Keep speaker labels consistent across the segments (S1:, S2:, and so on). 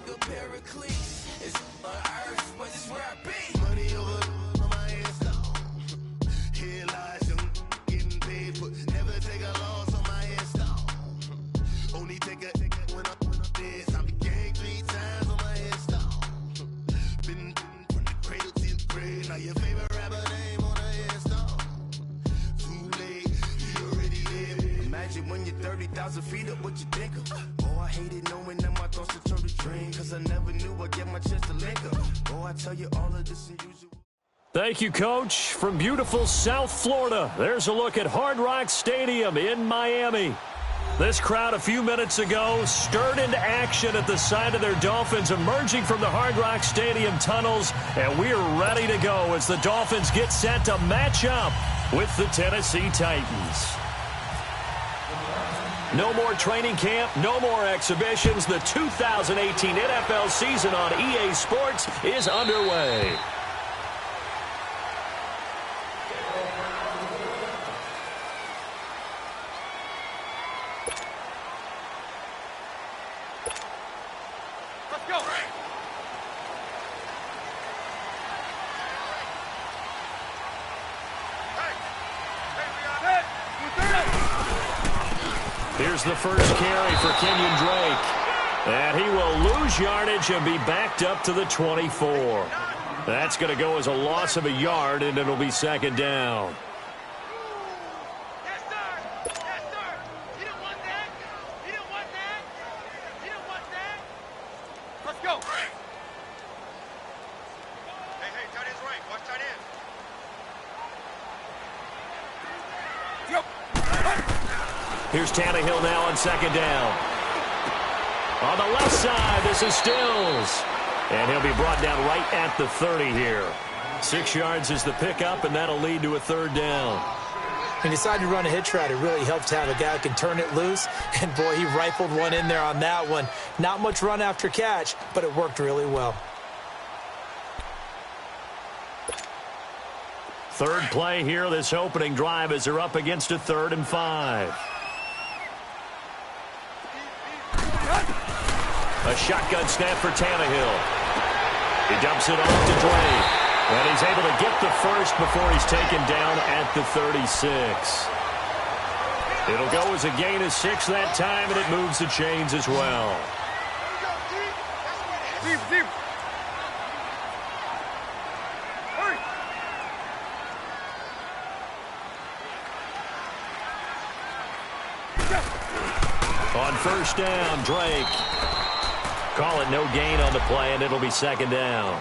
S1: like a paraclete. It's on earth, but it's where I be. Money over on my install. Here lies them getting paid for. Never take a loss on my install. Only take a when I'm dead. I be gang 3 times on my install. Been from the cradle to the grave. Now your favorite rapper name on the install. Too late, you already there. Imagine when you're 30,000 feet up, what you think of? Oh, I hated knowing that my thoughts would turn to dream. Cause I never knew I'd get my chance to link up. Oh, I tell you all of this and usual.
S2: Thank you, Coach. From beautiful South Florida, there's a look at Hard Rock Stadium in Miami. This crowd a few minutes ago stirred into action at the side of their Dolphins emerging from the Hard Rock Stadium tunnels, and we're ready to go as the Dolphins get set to match up with the Tennessee Titans. No more training camp, no more exhibitions. The 2018 NFL season on EA Sports is underway. Here's the first carry for Kenyon Drake. And he will lose yardage and be backed up to the 24. That's going to go as a loss of a yard, and it'll be second down.
S3: Yes, sir. Yes, sir. You didn't want that. You didn't want that. You didn't want that. Let's go. Hey, tight end's right. Watch tight end. Yep.
S2: Here's Tannehill now on second down. On the left side, this is Stills. And he'll be brought down right at the 30 here. 6 yards is the pickup, and that'll lead to a third down.
S4: He decided to run a hitch route. It really helps to have a guy who can turn it loose. And, boy, he rifled one in there on that one. Not much run after catch, but it worked really well.
S2: Third play here, this opening drive, as they're up against a 3rd and 5. A shotgun snap for Tannehill. He dumps it off to Drake. And he's able to get the first before he's taken down at the 36. It'll go as a gain of 6 that time, and it moves the chains as well.
S3: Deep. Hurry.
S2: On first down, Drake. Call it no gain on the play, and it'll be second down.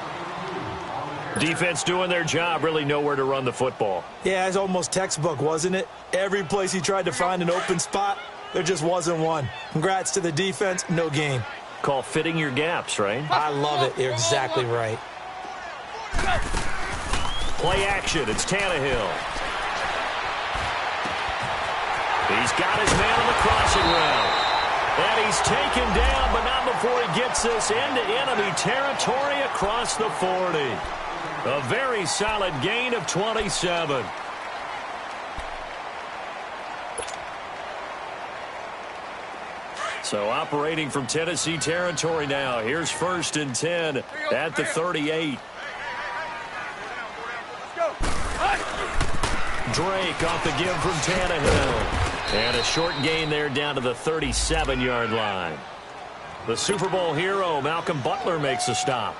S2: Defense doing their job, really nowhere to run the football.
S4: Yeah, it's almost textbook, wasn't it? Every place he tried to find an open spot, there just wasn't one. Congrats to the defense, no gain.
S2: Call fitting your gaps, right?
S4: I love it. You're exactly right.
S2: Play action, it's Tannehill. He's got his man on the crossing route. And he's taken down, but not before he gets this into enemy territory across the 40. A very solid gain of 27. So operating from Tennessee territory now. Here's 1st and 10 at the 38. Drake off the give from Tannehill. And a short gain there down to the 37-yard line. The Super Bowl hero, Malcolm Butler, makes a stop.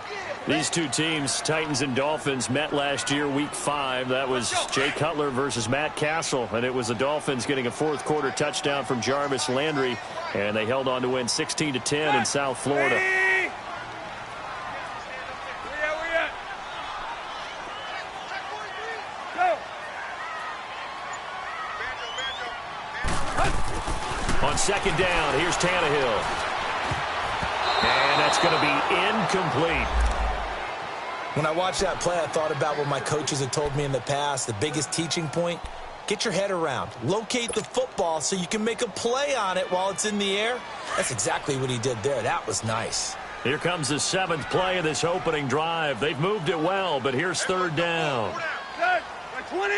S2: These two teams, Titans and Dolphins, met last year, Week 5. That was Jay Cutler versus Matt Castle, and it was the Dolphins getting a fourth-quarter touchdown from Jarvis Landry, and they held on to win 16-10 in South Florida. On second down, here's Tannehill. And that's going to be incomplete.
S4: When I watched that play, I thought about what my coaches had told me in the past. The biggest teaching point, get your head around. Locate the football so you can make a play on it while it's in the air. That's exactly what he did there. That was nice.
S2: Here comes the 7th play of this opening drive. They've moved it well, but here's third down.
S3: 20.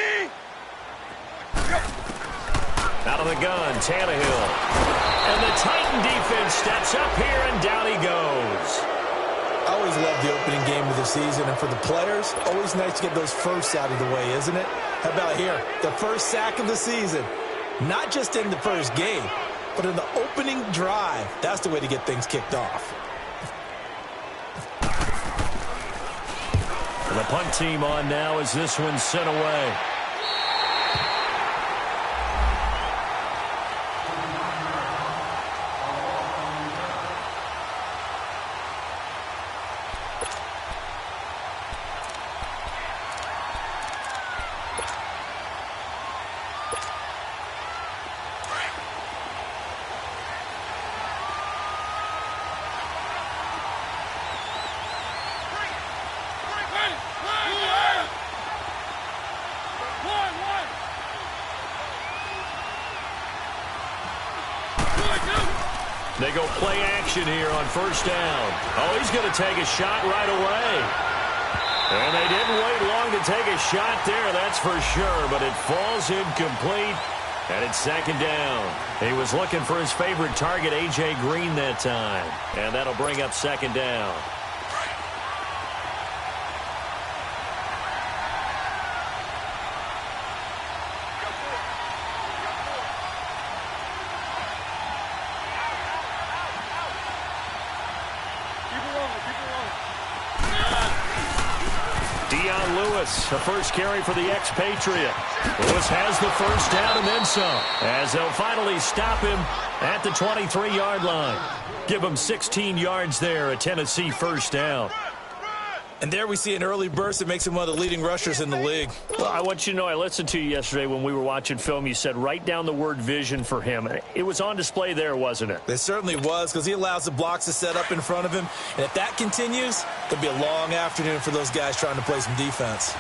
S2: Out of the gun, Tannehill. And the Titan defense steps up here, and down he goes.
S4: regular season. And for the players, always nice to get those firsts out of the way, isn't it? How about here? The first sack of the season. Not just in the first game, but in the opening drive. That's the way to get things kicked off.
S2: And the punt team on now as this one's sent away. They go play action here on first down. Oh, he's going to take a shot right away. And they didn't wait long to take a shot there, that's for sure. But it falls incomplete, and it's second down. He was looking for his favorite target, A.J. Green, that time. And that'll bring up second down. The first carry for the expatriate. Lewis has the first down and then some, as they'll finally stop him at the 23-yard line. Give him 16 yards there, a Tennessee first down.
S4: And there we see an early burst that makes him one of the leading rushers in the league.
S2: Well, I want you to know, I listened to you yesterday when we were watching film. You said write down the word vision for him. It was on display there, wasn't it?
S4: It certainly was, because he allows the blocks to set up in front of him. And if that continues, it'll be a long afternoon for those guys trying to play some defense.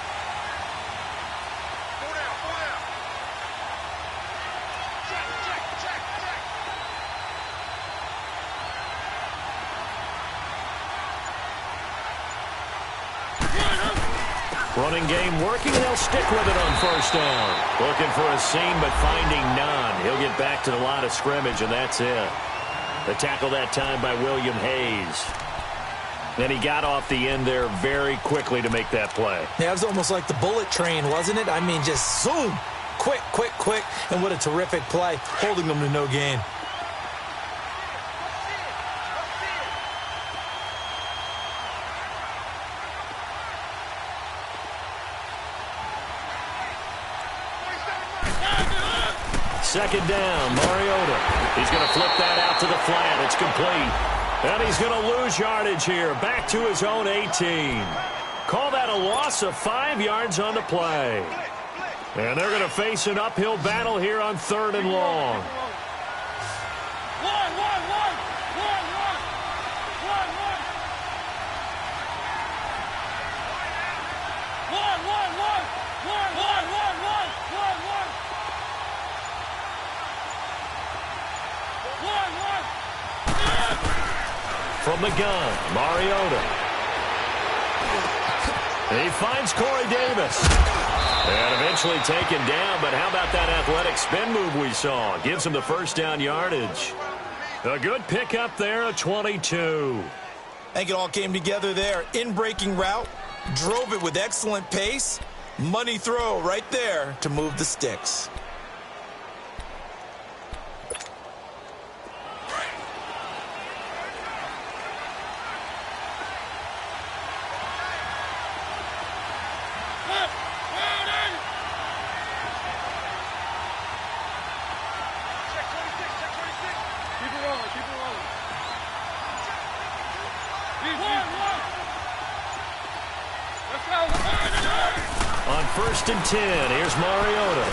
S2: Running game working, and they'll stick with it on first down. Looking for a seam, but finding none. He'll get back to the line of scrimmage, and that's it. The tackle that time by William Hayes. Then he got off the end there very quickly to make that play.
S4: Yeah, it was almost like the bullet train, wasn't it? I mean, just zoom. Quick, quick, quick. And what a terrific play, holding them to no gain.
S2: Second down, Mariota. He's going to flip that out to the flat. It's complete. And he's going to lose yardage here. Back to his own 18. Call that a loss of 5 yards on the play. And they're going to face an uphill battle here on third and long. From the gun, Mariota. He finds Corey Davis. And eventually taken down, but how about that athletic spin move we saw? Gives him the first down yardage. A good pickup there, a 22.
S4: I think it all came together there. In-breaking route, drove it with excellent pace. Money throw right there to move the sticks.
S2: On first and 10, here's Mariota.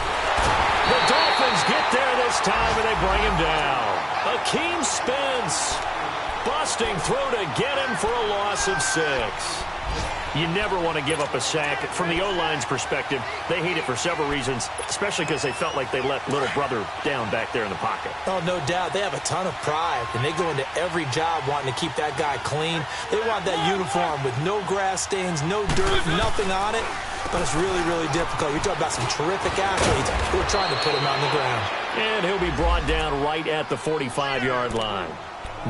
S2: The Dolphins get there this time, and they bring him down. Akeem Spence busting through to get him for a loss of 6. You never want to give up a sack. From the O-line's perspective, they hate it for several reasons, especially because they felt like they let little brother down back there in the pocket.
S4: Oh, no doubt. They have a ton of pride, and they go into every job wanting to keep that guy clean. They want that uniform with no grass stains, no dirt, nothing on it. But it's really, really difficult. You're talking about some terrific athletes who are trying to put him on the ground.
S2: And he'll be brought down right at the 45-yard line.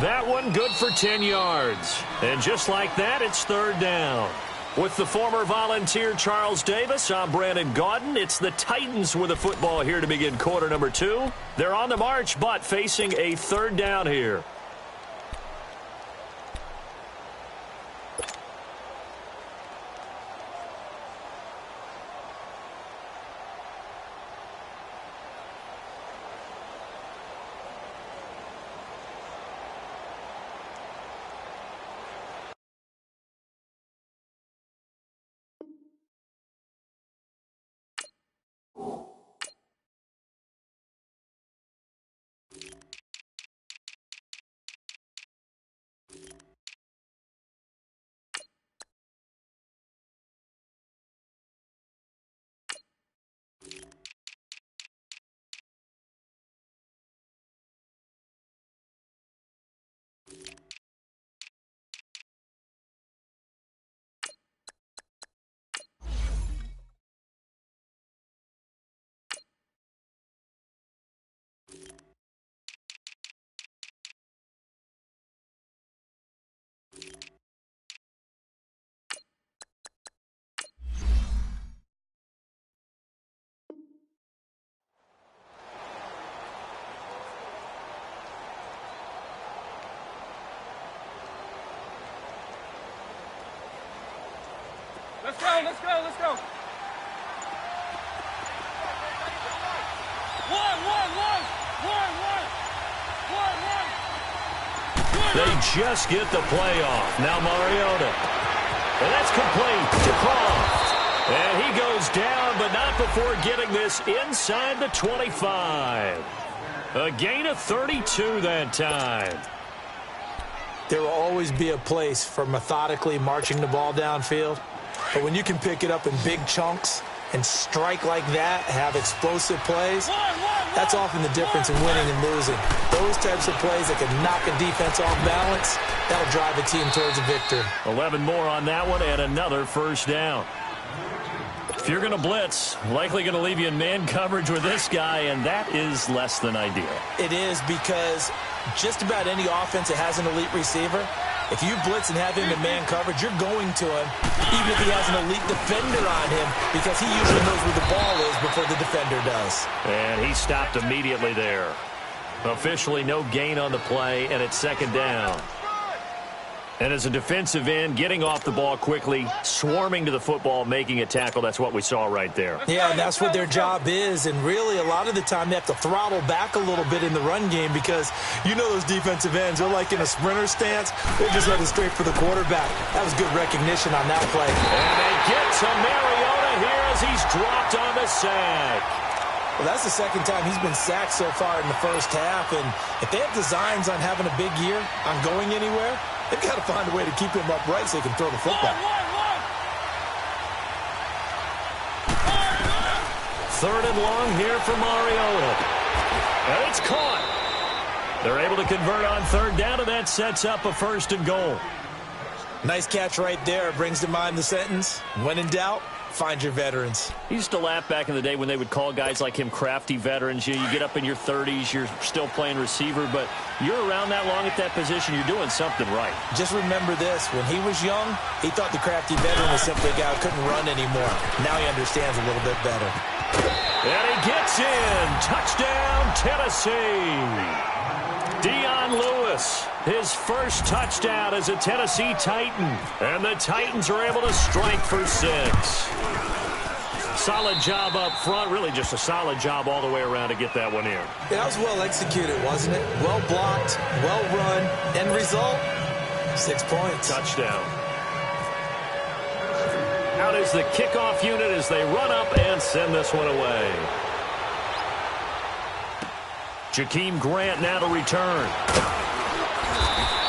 S2: That one good for 10 yards. And just like that, it's third down. With the former Volunteer Charles Davis, I'm Brandon Gaudin. It's the Titans with the football here to begin quarter number 2. They're on the march, but facing a third down here.
S3: Let's go, let's go, let's go.
S2: They just get the play off. Now Mariota. And that's complete to Croft. And he goes down, but not before getting this inside the 25. A gain of 32 that time.
S4: There will always be a place for methodically marching the ball downfield. But when you can pick it up in big chunks and strike like that, have explosive plays, that's often the difference in winning and losing. Those types of plays that can knock a defense off balance, that'll drive a team towards a victory.
S2: 11 more on that one and another first down. If you're going to blitz, likely going to leave you in man coverage with this guy, and that is less than ideal.
S4: It is, because just about any offense that has an elite receiver, if you blitz and have him in man coverage, you're going to him, even if he has an elite defender on him, because he usually knows where the ball is before the defender does.
S2: And he stopped immediately there. Officially no gain on the play, and it's second down. And as a defensive end, getting off the ball quickly, swarming to the football, making a tackle, that's what we saw right there.
S4: Yeah, and that's what their job is. And really, a lot of the time, they have to throttle back a little bit in the run game, because you know those defensive ends, they're like in a sprinter stance. They're just headed straight for the quarterback. That was good recognition on that play.
S2: And they get to Mariota here as he's dropped on the sack.
S4: Well, that's the second time he's been sacked so far in the first half. And if they have designs on having a big year, on going anywhere, they've got to find a way to keep him upright so he can throw the football.
S2: Third and long here for Mariota. And it's caught. They're able to convert on third down, and that sets up a first and goal.
S4: Nice catch right there. Brings to mind the sentence, when in doubt, find your veterans.
S2: He used to laugh back in the day when they would call guys like him crafty veterans. You get up in your 30s, you're still playing receiver, but you're around that long at that position, you're doing something right.
S4: Just remember this. When he was young, he thought the crafty veteran was simply a guy who couldn't run anymore. Now he understands a little bit better.
S2: And he gets in. Touchdown, Tennessee. Dion Lewis, his first touchdown as a Tennessee Titan. And the Titans are able to strike for 6. Solid job up front. Really just a solid job all the way around to get that one in.
S4: Yeah, that was well executed, wasn't it? Well blocked, well run. End result, 6 points.
S2: Touchdown. Out is the kickoff unit as they run up and send this one away. Jakeem Grant now to return.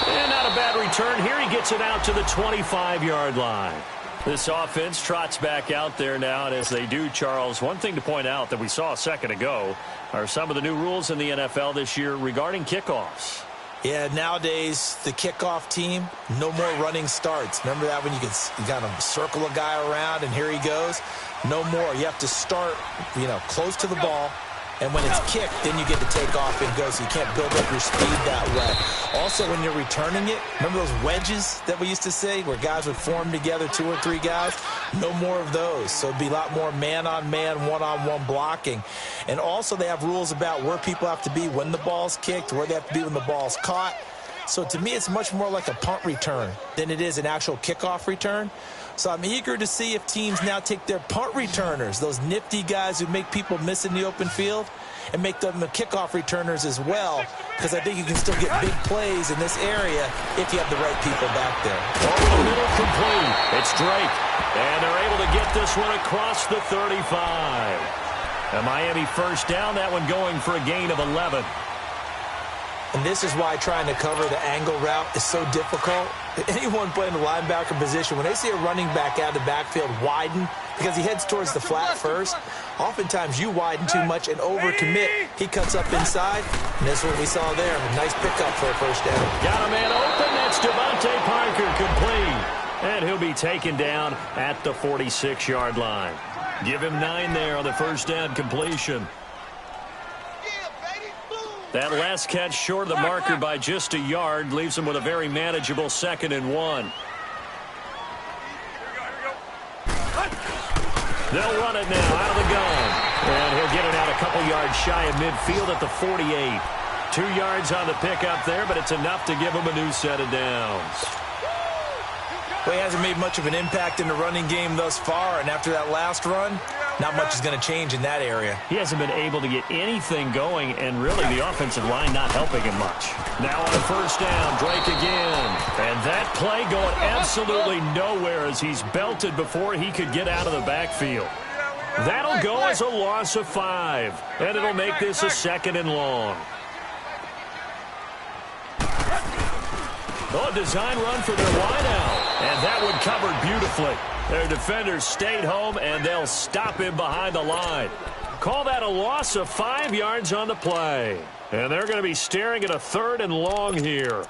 S2: And not a bad return here. He gets it out to the 25-yard line. This offense trots back out there now, and as they do, Charles, one thing to point out that we saw a second ago are some of the new rules in the NFL this year regarding kickoffs.
S4: Yeah, nowadays, the kickoff team, no more running starts. Remember that when you kind of circle a guy around and here he goes? No more. You have to start, close to the ball, And when it's kicked, then you get to take off and go, so you can't build up your speed that way. Also, when you're returning it, remember those wedges that we used to say where guys would form together, 2 or 3 guys? No more of those. So it'd be a lot more man-on-man, one-on-one blocking. And also they have rules about where people have to be when the ball's kicked, where they have to be when the ball's caught. So to me, it's much more like a punt return than it is an actual kickoff return. So I'm eager to see if teams now take their punt returners, those nifty guys who make people miss in the open field, and make them the kickoff returners as well, because I think you can still get big plays in this area if you have the right people back there.
S2: Over the middle, complete. It's Drake, and they're able to get this one across the 35. A Miami first down, that one going for a gain of 11.
S4: And this is why trying to cover the angle route is so difficult. Anyone playing the linebacker position, when they see a running back out of the backfield widen, because he heads towards the flat first, oftentimes you widen too much and overcommit. He cuts up inside, and that's what we saw there. A nice pickup for a first down.
S2: Got a man open. That's Devontae Parker, complete. And he'll be taken down at the 46-yard line. Give him 9 there on the first down completion. That last catch short of the marker by just a yard leaves him with a very manageable 2nd and 1. They'll run it now out of the gun. And he'll get it out a couple yards shy of midfield at the 48. 2 yards on the pickup there, but it's enough to give him a new set of downs.
S4: Well, he hasn't made much of an impact in the running game thus far, and after that last run, not much is going to change in that area.
S2: He hasn't been able to get anything going, and really the offensive line not helping him much. Now on first down, Drake again. And that play going absolutely nowhere as he's belted before he could get out of the backfield. That'll go as a loss of 5, and it'll make this a 2nd and long. Oh, a design run for their wideout. And that one covered beautifully. Their defenders stayed home, and they'll stop him behind the line. Call that a loss of 5 yards on the play. And they're going to be staring at a 3rd and long here.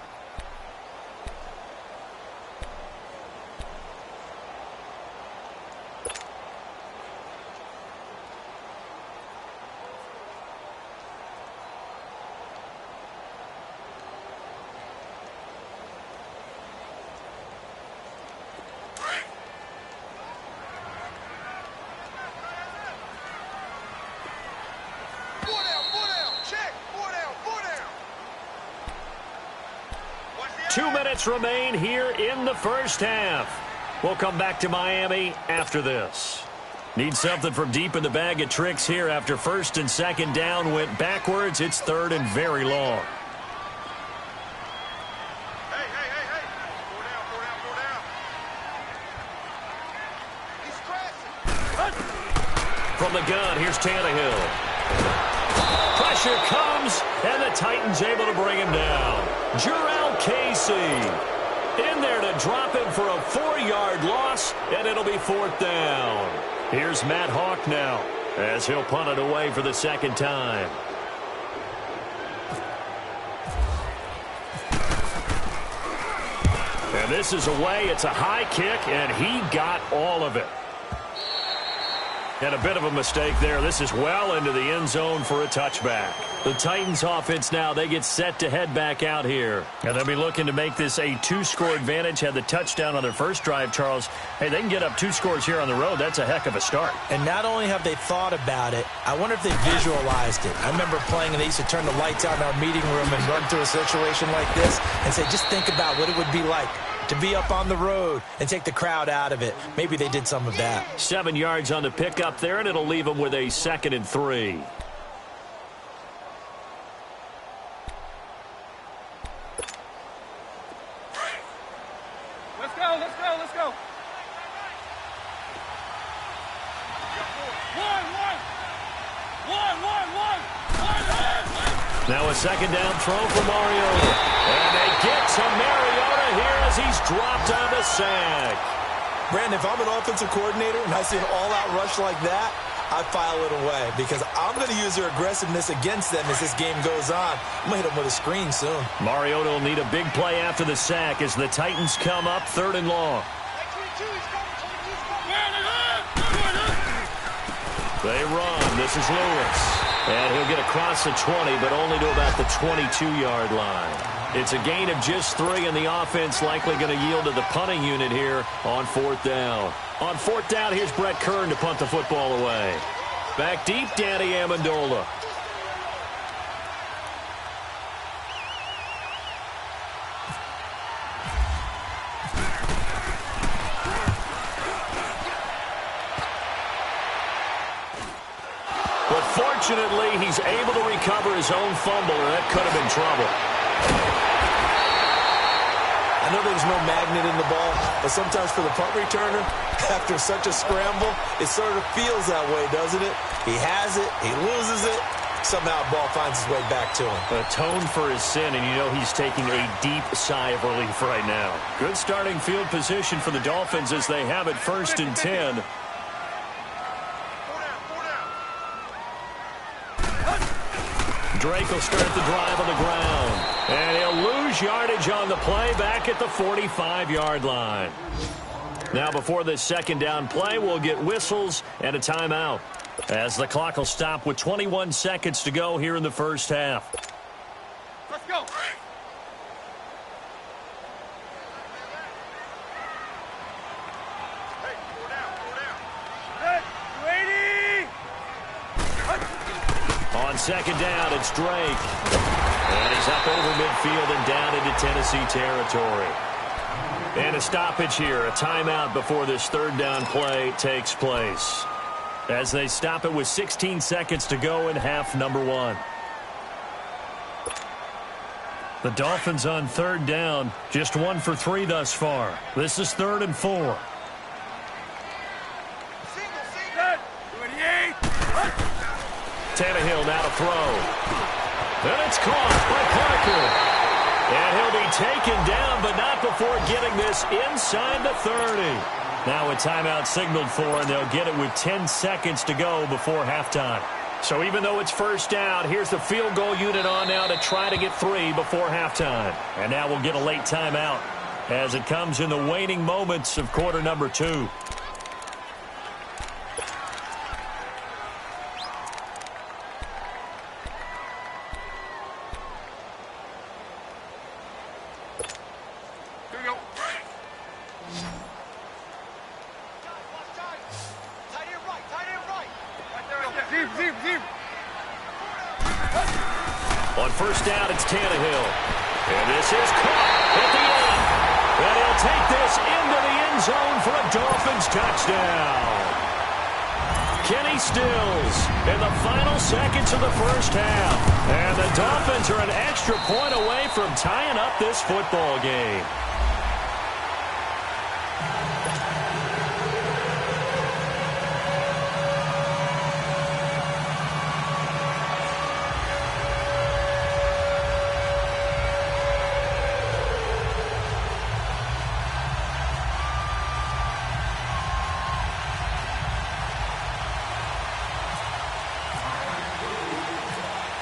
S2: Remain here in the first half. We'll come back to Miami after this. Need something from deep in the bag of tricks here after 1st and 2nd down went backwards. It's 3rd and very long.
S3: Hey. 4 down. He's crashing.
S2: From the gun, here's Tannehill. Pressure comes, and the Titans able to bring him down. Jurrell Casey in there to drop him for a 4-yard loss, and it'll be 4th down. Here's Matt Hawk now as he'll punt it away for the 2nd time. And this is away. It's a high kick, and he got all of it. And a bit of a mistake there. This is well into the end zone for a touchback. The Titans offense now, they get set to head back out here. And they'll be looking to make this a 2-score advantage. Had the touchdown on their first drive, Charles. Hey, they can get up 2 scores here on the road. That's a heck of a start.
S4: And not only have they thought about it, I wonder if they visualized it. I remember playing, and they used to turn the lights out in our meeting room and run through a situation like this and say, just think about what it would be like to be up on the road and take the crowd out of it. Maybe they did some of that.
S2: 7 yards on the pickup there, and it'll leave them with a 2nd and 3.
S3: Let's go.
S2: Now a 2nd down throw for Mariota. And they get to Mariota here as he's dropped on the sack.
S4: Brandon, if I'm an offensive coordinator and I see an all-out rush like that, I file it away because I'm going to use their aggressiveness against them as this game goes on. I'm going to hit them with a screen soon.
S2: Mariota will need a big play after the sack as the Titans come up 3rd and long. They run. This is Lewis. And he'll get across the 20, but only to about the 22-yard line. It's a gain of just 3, and the offense likely going to yield to the punting unit here on 4th down. On 4th down, here's Brett Kern to punt the football away. Back deep, Danny Amendola. But fortunately, he's able to recover his own fumble, or that could have been trouble.
S4: I know there's no magnet in the ball, but sometimes for the punt returner, after such a scramble, it sort of feels that way, doesn't it? He has it, he loses it, somehow the ball finds its way back to him.
S2: Atoned for his sin, and you know he's taking a deep sigh of relief right now. Good starting field position for the Dolphins as they have it 1st and 10. Drake will start the drive on the ground. And he'll lose yardage on the play back at the 45-yard line. Now before this 2nd down play, we'll get whistles and a timeout, as the clock will stop with 21 seconds to go here in the 1st half.
S3: Let's go. Hey, 4 down, 4 down. Hey, 280.
S2: On 2nd down, it's Drake. And he's up over midfield and down into Tennessee territory. And a stoppage here, a timeout before this 3rd down play takes place, as they stop it with 16 seconds to go in half number 1. The Dolphins on 3rd down, just 1 for 3 thus far. This is 3rd and 4.
S3: Single. 28.
S2: Tannehill now to throw. And it's caught by Parker. And he'll be taken down, but not before getting this inside the 30. Now a timeout signaled for, and they'll get it with 10 seconds to go before halftime. So even though it's 1st down, here's the field goal unit on now to try to get 3 before halftime. And now we'll get a late timeout as it comes in the waning moments of quarter number 2. On 1st down, it's Tannehill. And this is caught at the end. And he'll take this into the end zone for a Dolphins touchdown. Kenny Stills in the final seconds of the 1st half. And the Dolphins are an extra point away from tying up this football game.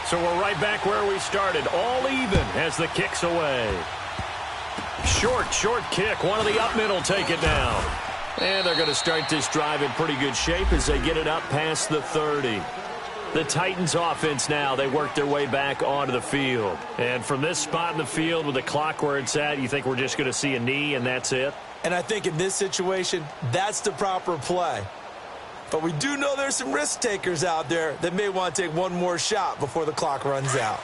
S2: So we're right back where we started, all even as the kick's away. Short kick. One of the up men will take it down. And they're going to start this drive in pretty good shape as they get it up past the 30. The Titans offense now, they work their way back onto the field. And from this spot in the field with the clock where it's at, you think we're just going to see a knee and that's it?
S4: And I think in this situation, that's the proper play. But we do know there's some risk takers out there that may want to take one more shot before the clock runs out.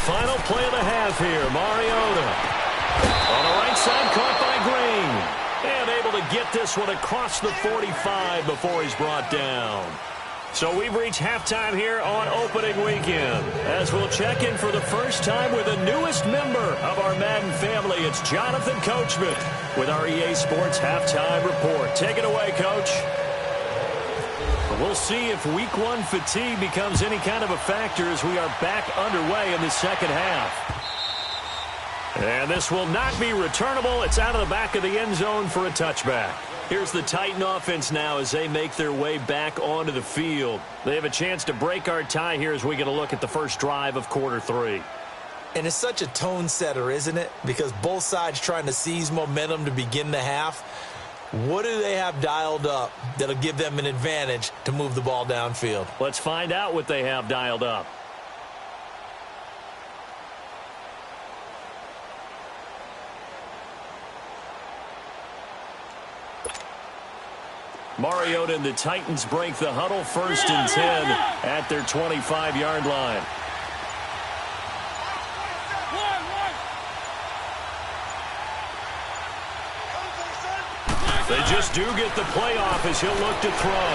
S2: Final play of the half here, Mariota. On the right side, caught by Green. And able to get this one across the 45 before he's brought down. So we've reached halftime here on opening weekend. As we'll check in for the first time with the newest member of our Madden family, it's Jonathan Coachman with our EA Sports Halftime Report. Take it away, Coach. We'll see if Week 1 fatigue becomes any kind of a factor as we are back underway in the second half. And this will not be returnable. It's out of the back of the end zone for a touchback. Here's the Titan offense now as they make their way back onto the field. They have a chance to break our tie here as we get a look at the first drive of quarter 3.
S4: And it's such a tone setter, isn't it? Because both sides trying to seize momentum to begin the half. What do they have dialed up that'll give them an advantage to move the ball downfield?
S2: Let's find out what they have dialed up. Mariota and the Titans break the huddle, 1st and 10 at their 25-yard line. They just do get the playoff as he'll look to throw.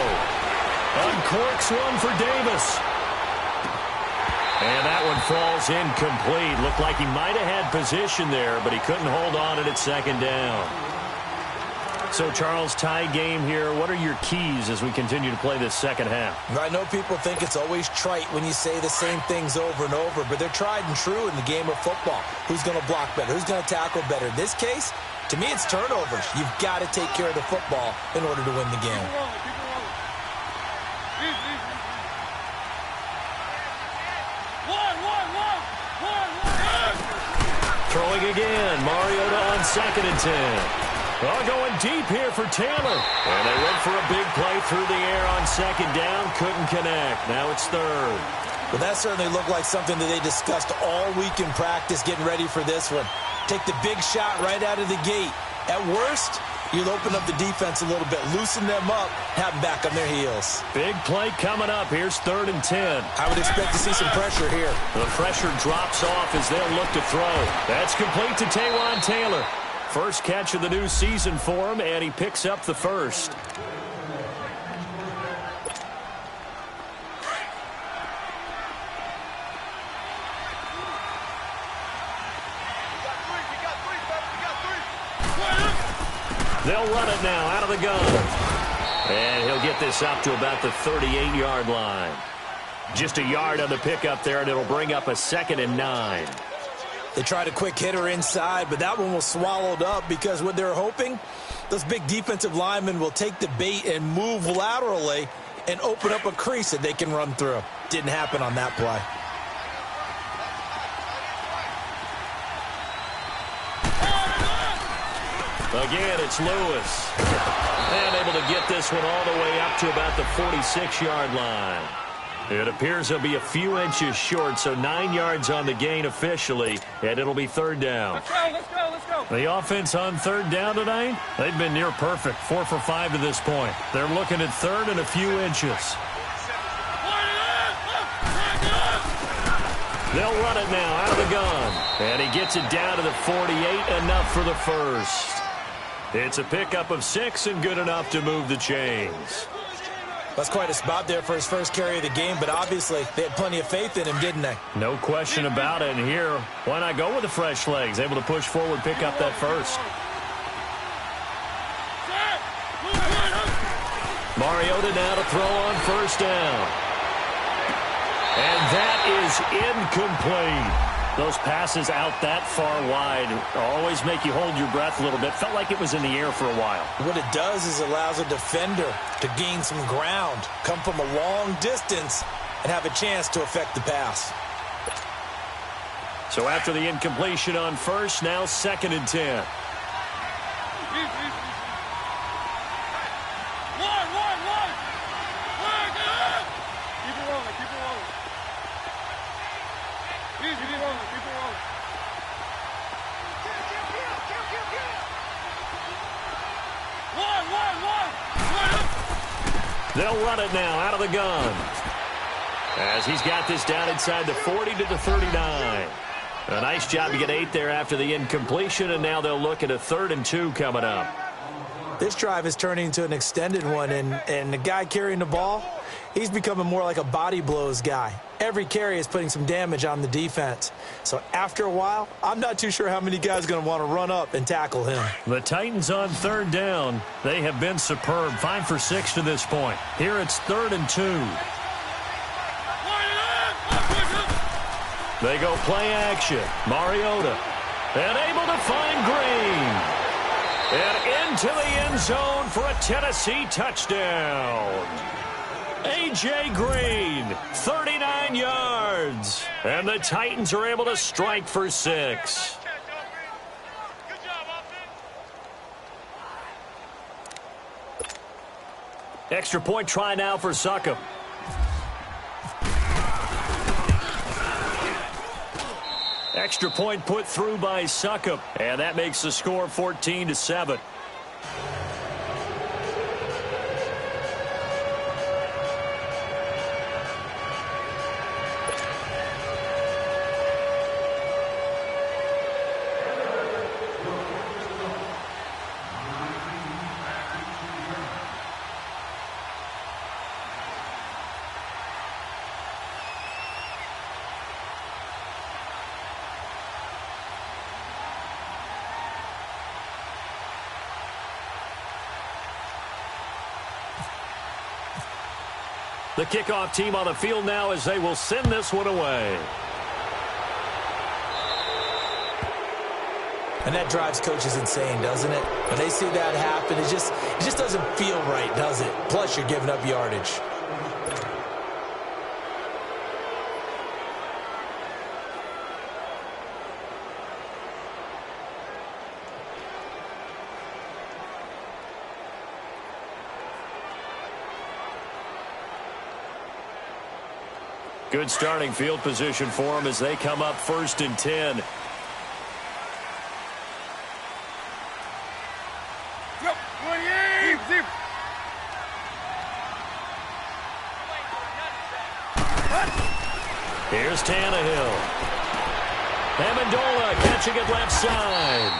S2: Uncorks one for Davis. And that one falls incomplete. Looked like he might have had position there, but he couldn't hold on at 2nd down. So, Charles, tie game here. What are your keys as we continue to play this second half?
S4: I know people think it's always trite when you say the same things over and over, but they're tried and true in the game of football. Who's going to block better? Who's going to tackle better? In this case, to me, it's turnovers. You've got to take care of the football in order to win the game.
S2: Throwing again. Mariota on 2nd and 10. Well, going deep here for Taylor. And they went for a big play through the air on 2nd down. Couldn't connect. Now it's 3rd.
S4: Well, that certainly looked like something that they discussed all week in practice, getting ready for this one. Take the big shot right out of the gate. At worst, you'll open up the defense a little bit, loosen them up, have them back on their heels.
S2: Big play coming up. Here's 3rd and 10.
S4: I would expect to see some pressure here.
S2: The pressure drops off as they'll look to throw. That's complete to Taywan Taylor. First catch of the new season for him, and he picks up the 1st. They'll run it now out of the gun. And he'll get this up to about the 38-yard line. Just a yard on the pickup there, and it'll bring up a 2nd and 9.
S4: They tried a quick hitter inside, but that one was swallowed up because what they're hoping, those big defensive linemen will take the bait and move laterally and open up a crease that they can run through. Didn't happen on that play.
S2: Again, it's Lewis. And able to get this one all the way up to about the 46-yard line. It appears he'll be a few inches short, so 9 yards on the gain officially, and it'll be 3rd down.
S3: Let's go.
S2: The offense on 3rd down tonight, they've been near perfect, 4 for 5 to this point. They're looking at 3rd and a few inches. They'll run it now out of the gun, and he gets it down to the 48, enough for the 1st. It's a pickup of 6 and good enough to move the chains.
S4: That's quite a spot there for his first carry of the game, but obviously they had plenty of faith in him, didn't they?
S2: No question about it. And here, why not go with the fresh legs? Able to push forward, pick up that 1st. Mariota now to throw on 1st down. And that is incomplete. Those passes out that far wide always make you hold your breath a little bit. Felt like it was in the air for a while.
S4: What it does is allows a defender to gain some ground, come from a long distance, and have a chance to affect the pass.
S2: So after the incompletion on 1st, now 2nd and 10. They'll run it now out of the gun. As he's got this down inside the 40 to the 39. A nice job to get 8 there after the incompletion, and now they'll look at a 3rd and 2 coming up.
S4: This drive is turning into an extended one, and the guy carrying the ball, he's becoming more like a body blows guy. Every carry is putting some damage on the defense. So after a while, I'm not too sure how many guys are going to want to run up and tackle him.
S2: The Titans on 3rd down. They have been superb. 5 for 6 to this point. Here it's 3rd and 2. They go play action. Mariota. And able to find Green. And into the end zone for a Tennessee touchdown. A.J. Green, 39 yards. And the Titans are able to strike for 6.
S3: Good job, offense.
S2: Extra point try now for Succop. Extra point put through by Succop. And that makes the score 14-7. The kickoff team on the field now as they will send this one away.
S4: And that drives coaches insane, doesn't it? When they see that happen, it just doesn't feel right, does it? Plus, you're giving up yardage.
S2: Good starting field position for them as they come up 1st and 10. Here's Tannehill. Amendola catching it left side.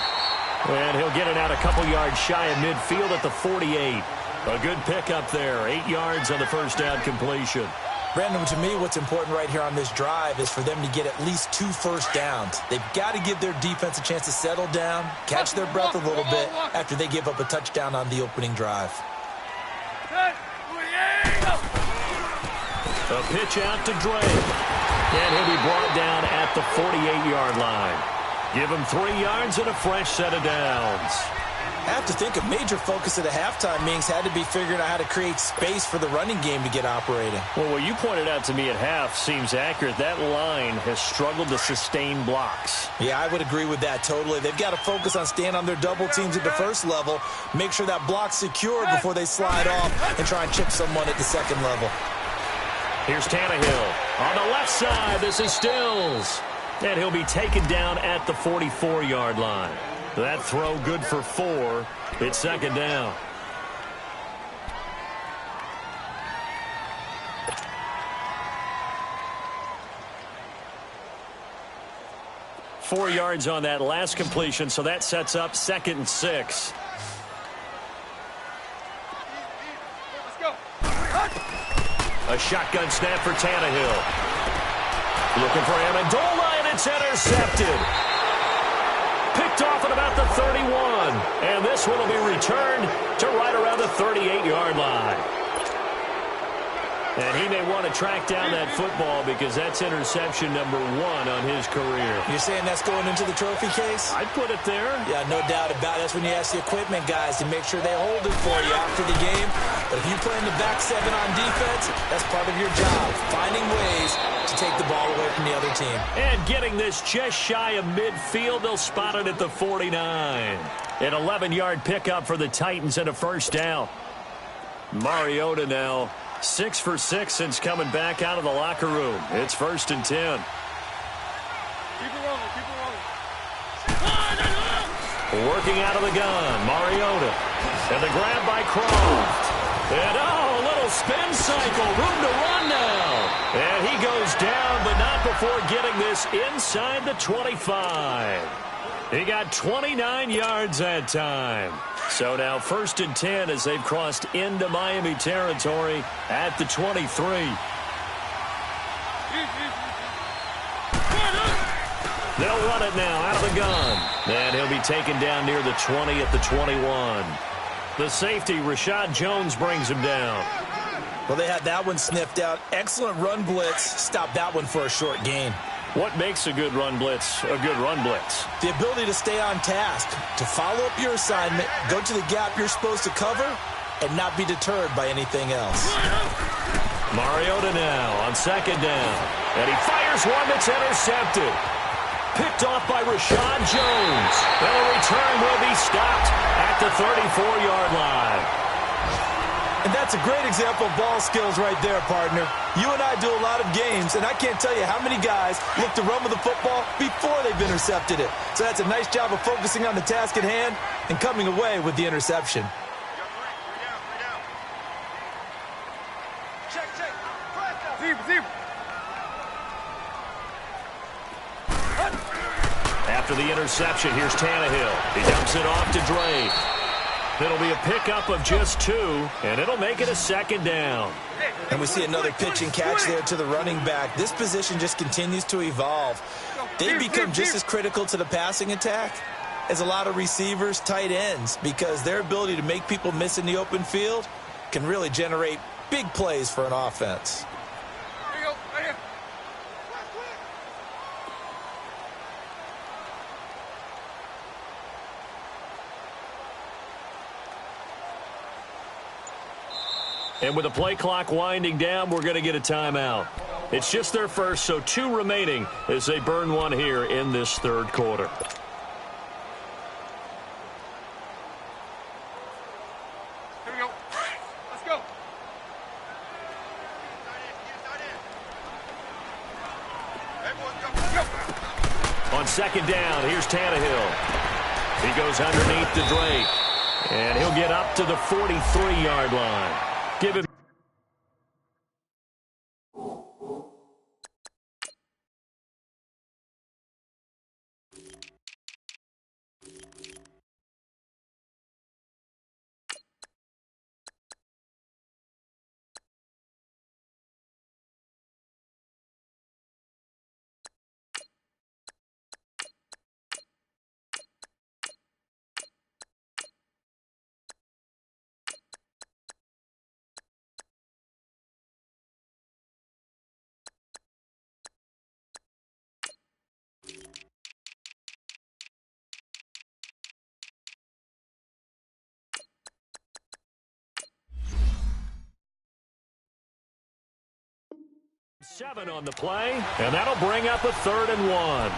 S2: And he'll get it out a couple yards shy of midfield at the 48. A good pickup there. 8 yards on the first down completion.
S4: Brandon, to me, what's important right here on this drive is for them to get at least 2 first downs. They've got to give their defense a chance to settle down, catch their breath a little bit after they give up a touchdown on the opening drive.
S2: A pitch out to Drake. And he'll be brought down at the 48-yard line. Give him 3 yards and a fresh set of downs.
S4: I have to think a major focus at the halftime meetings had to be figuring out how to create space for the running game to get operating.
S2: Well, what you pointed out to me at half seems accurate. That line has struggled to sustain blocks.
S4: Yeah, I would agree with that totally. They've got to focus on staying on their double teams at the first level, make sure that block's secure before they slide off and try and chip someone at the second level.
S2: Here's Tannehill. On the left side, this is Stills. And he'll be taken down at the 44-yard line. That throw good for 4. It's 2nd down. Four yards on that last completion, so that sets up 2nd and 6. A shotgun snap for Tannehill. Looking for Amendola, and it's intercepted. Picked off at about the 31. And this one will be returned to right around the 38-yard line. And he may want to track down that football because that's interception number 1 on his career.
S4: You're saying that's going into the trophy case?
S2: I'd put it there.
S4: Yeah, no doubt about it. That's when you ask the equipment guys to make sure they hold it for you after the game. But if you play in the back 7 on defense, that's part of your job, finding ways to take the ball away from the other team.
S2: And getting this just shy of midfield, they'll spot it at the 49. An 11-yard pickup for the Titans and a first down. Mariota now 6 for 6 since coming back out of the locker room. It's 1st and 10.
S3: Keep it rolling, keep it rolling.
S2: Working out of the gun, Mariota. And the grab by Croft. And a little spin cycle, room to run now. And he goes down, but not before getting this inside the 25. He got 29 yards that time. So now 1st and 10 as they've crossed into Miami territory at the 23. They'll run it now out of the gun. And he'll be taken down near the 20 at the 21. The safety, Rashad Jones, brings him down.
S4: Well, they had that one sniffed out. Excellent run blitz. Stopped that one for a short gain.
S2: What makes a good run blitz a good run blitz?
S4: The ability to stay on task, to follow up your assignment, go to the gap you're supposed to cover, and not be deterred by anything else.
S2: Mariota now on second down. And he fires one that's intercepted. Picked off by Rashad Jones. And the return will be stopped at the 34-yard line.
S4: And that's a great example of ball skills right there, partner. You and I do a lot of games, and I can't tell you how many guys look to run with the football before they've intercepted it. So that's a nice job of focusing on the task at hand and coming away with the interception.
S2: After the interception, here's Tannehill. He dumps it off to Drake. It'll be a pickup of just 2, and it'll make it a second down.
S4: And we see another pitch and catch there to the running back. This position just continues to evolve. They become just as critical to the passing attack as a lot of receivers, tight ends, because their ability to make people miss in the open field can really generate big plays for an offense.
S2: And with the play clock winding down, we're going to get a timeout. It's just their first, so 2 remaining as they burn one here in this third quarter.
S3: Here we go. Let's go.
S2: On second down, here's Tannehill. He goes underneath to Drake. And he'll get up to the 43-yard line. Give him. Seven on the play, and that'll bring up a 3rd and 1.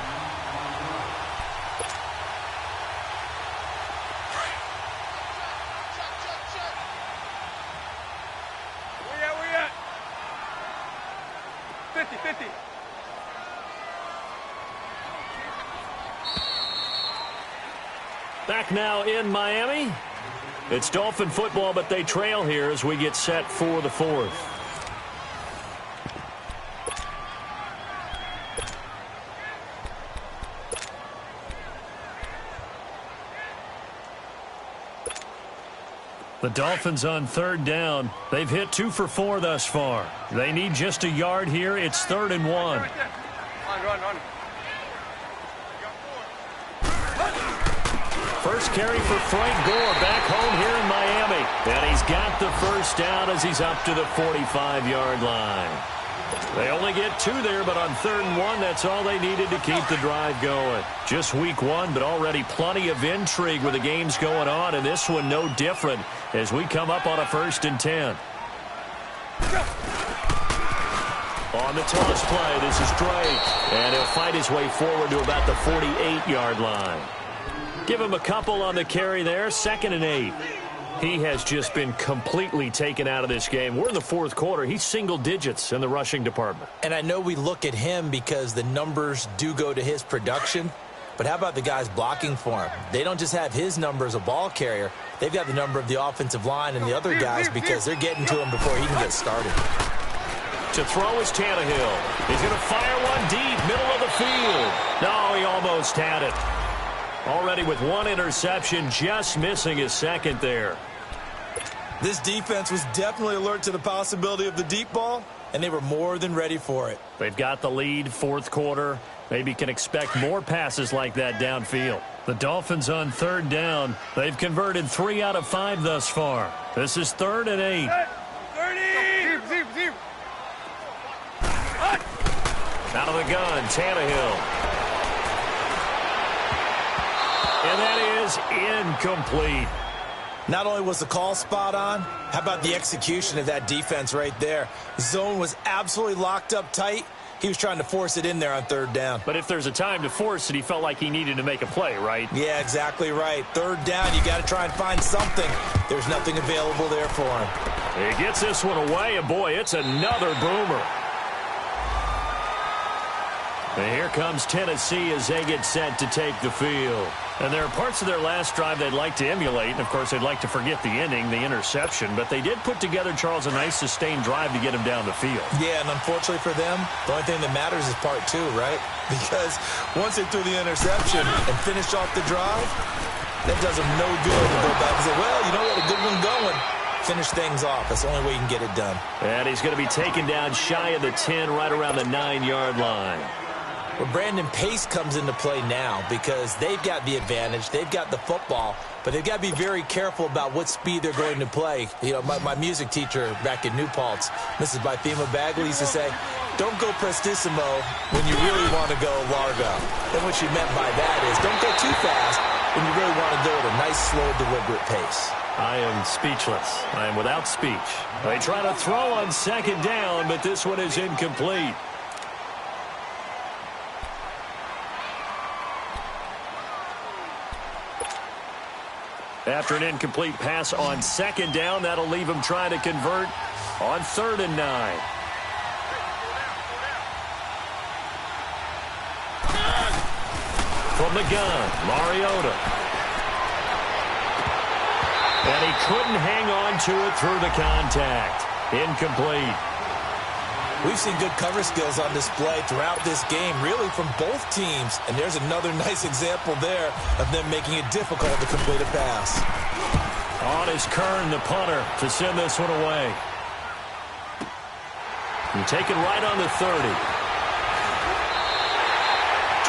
S3: Where you at? 50-50.
S2: Back now in Miami. It's Dolphin football, but they trail here as we get set for the 4th. The Dolphins on 3rd down. They've hit 2 for 4 thus far. They need just a yard here. It's 3rd and 1.
S3: Run.
S2: First carry for Frank Gore back home here in Miami. And he's got the first down as he's up to the 45-yard line. They only get 2 there, but on 3rd and 1, that's all they needed to keep the drive going. Just week 1, but already plenty of intrigue with the games going on, and this one no different as we come up on a 1st and 10. On the toss play, this is Drake, and he'll fight his way forward to about the 48-yard line. Give him a couple on the carry there, 2nd and 8. He has just been completely taken out of this game. We're in the 4th quarter. He's single digits in the rushing department.
S4: And I know we look at him because the numbers do go to his production, but how about the guys blocking for him? They don't just have his number as a ball carrier. They've got the number of the offensive line and the other guys because they're getting to him before he can get started.
S2: To throw is Tannehill. He's going to fire one deep, middle of the field. No, he almost had it. Already with 1 interception, just missing his 2nd there.
S4: This defense was definitely alert to the possibility of the deep ball, and they were more than ready for it.
S2: They've got the lead, 4th quarter. Maybe can expect more passes like that downfield. The Dolphins on 3rd down. They've converted 3 out of 5 thus far. This is 3rd and 8.
S3: 30!
S2: Out of the gun, Tannehill. And that is incomplete.
S4: Not only was the call spot on, how about the execution of that defense right there? Zone was absolutely locked up tight. He was trying to force it in there on third down.
S2: But if there's a time to force it, he felt like he needed to make a play, right?
S4: Yeah, exactly right. Third down, you got to try and find something. There's nothing available there for him.
S2: He gets this one away, and boy, it's another boomer. And here comes Tennessee as they get set to take the field. And there are parts of their last drive they'd like to emulate, and, of course, they'd like to forget the ending, the interception. But they did put together, Charles, a nice sustained drive to get him down the field.
S4: Yeah, and unfortunately for them, the only thing that matters is part two, right? Because once they threw the interception and finished off the drive, that does them no good to go back and say, well, you know what, a good one going. Finish things off. That's the only way you can get it done.
S2: And he's going to be taken down shy of the 10, right around the 9-yard line.
S4: Well, Brandon, pace comes into play now because they've got the advantage. They've got the football, but they've got to be very careful about what speed they're going to play. You know, my music teacher back in New Paltz, Mrs. Bythema Bagley, used to say, don't go prestissimo when you really want to go largo. And what she meant by that is don't go too fast when you really want to go at a nice, slow, deliberate pace.
S2: I am speechless. I am without speech. They try to throw on second down, but this one is incomplete. After an incomplete pass on second down, that'll leave him trying to convert on 3rd and 9. From the gun, Mariota. And he couldn't hang on to it through the contact. Incomplete.
S4: We've seen good cover skills on display throughout this game, really from both teams. And there's another nice example there of them making it difficult to complete a pass.
S2: On is Kern, the punter, to send this one away. And taken right on the 30.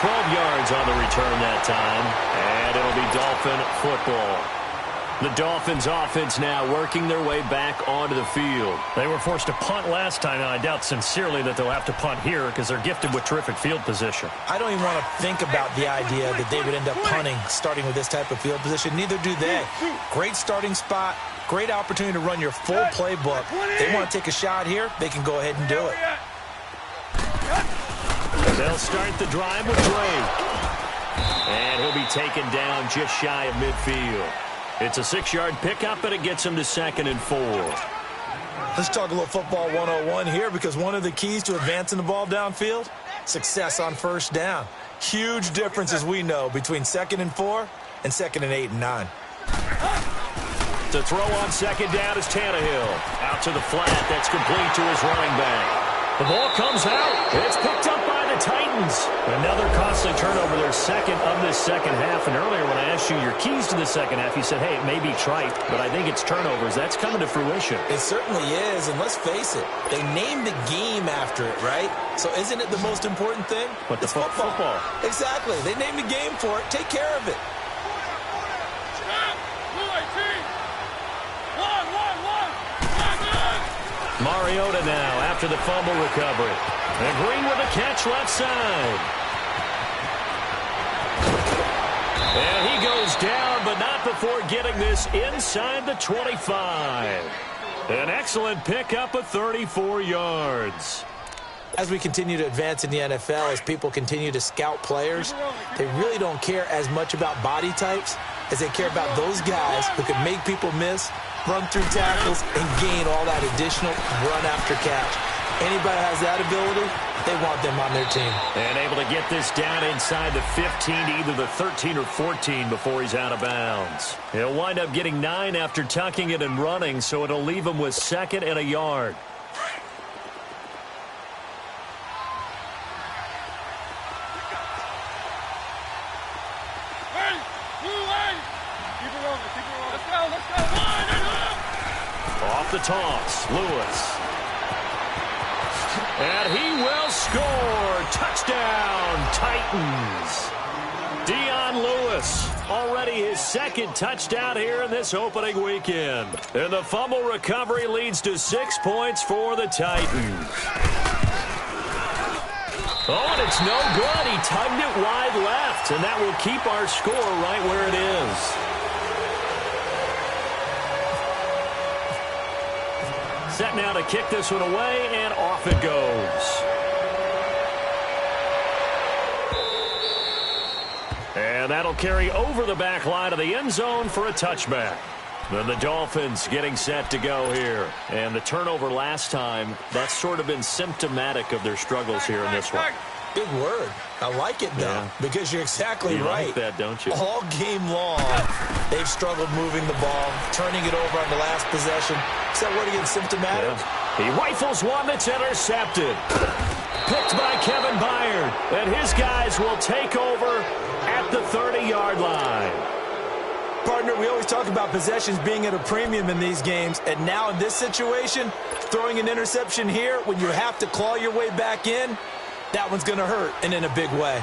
S2: 12 yards on the return that time. And it'll be Dolphin football. The Dolphins offense now working their way back onto the field. They were forced to punt last time, and I doubt sincerely that they'll have to punt here because they're gifted with terrific field position.
S4: I don't even want to think about the idea that they would end up punting starting with this type of field position. Neither do they. Great starting spot, great opportunity to run your full playbook. They want to take a shot here, they can go ahead and do it.
S2: They'll start the drive with Drake. And he'll be taken down just shy of midfield. It's a 6-yard pickup, and it gets him to 2nd and 4.
S4: Let's talk a little football 101 here because one of the keys to advancing the ball downfield, success on first down. Huge difference, as we know, between 2nd and 4 and 2nd and 8 and 9.
S2: To throw on second down is Tannehill. Out to the flat. That's complete to his running back. The ball comes out. It's picked up by the Titans. Another costly turnover, their second of this second half. And earlier when I asked you your keys to the second half, you said, hey, it may be trite, but I think it's turnovers. That's coming to fruition.
S4: It certainly is, and let's face it, they named the game after it, right? So isn't it the most important thing?
S2: But
S4: it's football. Exactly. They named the game for it. Take care of it.
S2: Mariota now after the fumble recovery. And Green with a catch left side. And he goes down, but not before getting this inside the 25. An excellent pickup of 34 yards.
S4: As we continue to advance in the NFL, as people continue to scout players, they really don't care as much about body types as they care about those guys who can make people miss, run through tackles, and gain all that additional run after catch. Anybody has that ability, they want them on their team.
S2: And able to get this down inside the 15 to either the 13 or 14 before he's out of bounds. He'll wind up getting 9 after tucking it and running, so it'll leave him with 2nd and a yard. Off the toss, Lewis. And he will score. Touchdown, Titans. Dion Lewis, already his 2nd touchdown here in this opening weekend. And the fumble recovery leads to 6 points for the Titans. Oh, and it's no good. He tugged it wide left, and that will keep our score right where it is. Set now to kick this one away, and off it goes. And that'll carry over the back line of the end zone for a touchback. Then the Dolphins getting set to go here. And the turnover last time, that's sort of been symptomatic of their struggles here in this one.
S4: Big word. I like it, though, because you're exactly right.
S2: You like that, don't you?
S4: All game long, they've struggled moving the ball, turning it over on the last possession. Is that word again, symptomatic?
S2: Yeah. He rifles one that's intercepted. Picked by Kevin Byard. And his guys will take over at the 30-yard line.
S4: Partner, we always talk about possessions being at a premium in these games, and now in this situation, throwing an interception here when you have to claw your way back in, that one's going to hurt, and in a big way.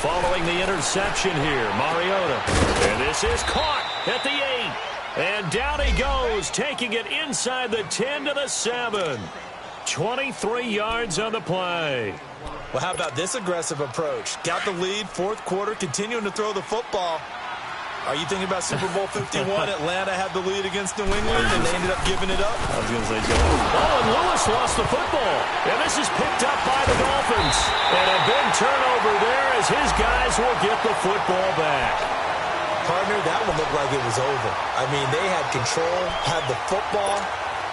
S2: Following the interception here, Mariota. And this is caught at the 8. And down he goes, taking it inside the 10 to the 7. 23 yards on the play.
S4: Well, how about this aggressive approach? Got the lead, fourth quarter, continuing to throw the football. Are you thinking about Super Bowl 51? Atlanta had the lead against New England, and they ended up giving it up.
S2: I was going to say, Joe. Oh, and Lewis lost the football. And this is picked up by the Dolphins. And a big turnover there as his guys will get the football back.
S4: Partner, that one looked like it was over. I mean, they had control, had the football,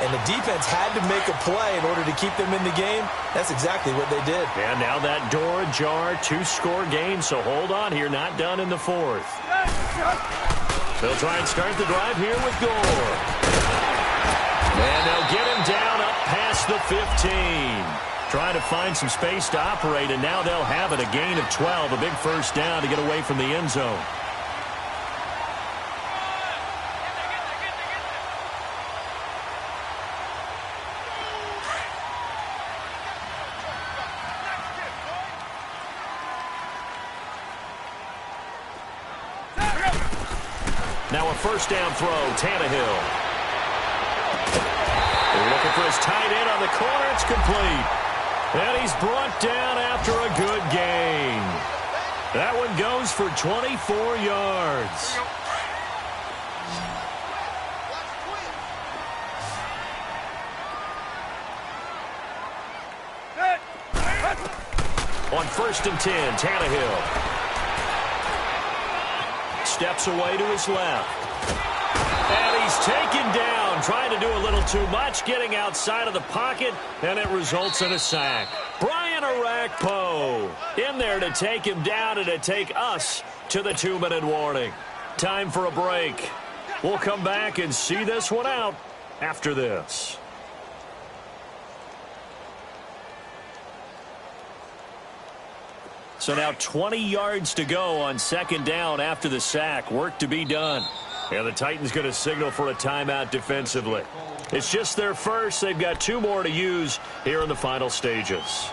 S4: and the defense had to make a play in order to keep them in the game. That's exactly what they did.
S2: And now that door ajar, 2-score game, so hold on here, not done in the fourth. They'll try and start the drive here with Gore. And they'll get him down up past the 15. Trying to find some space to operate, and now they'll have it, a gain of 12, a big first down to get away from the end zone. Now a first down throw, Tannehill. They're looking for his tight end on the corner. It's complete. And he's brought down after a good gain. That one goes for 24 yards. On 1st and 10, Tannehill. Steps away to his left. And he's taken down, trying to do a little too much, getting outside of the pocket, and it results in a sack. Brian Orakpo in there to take him down and to take us to the 2-minute warning. Time for a break. We'll come back and see this one out after this. So now 20 yards to go on 2nd down after the sack. Work to be done. And the Titans going to signal for a timeout defensively. It's just their first. They've got 2 more to use here in the final stages.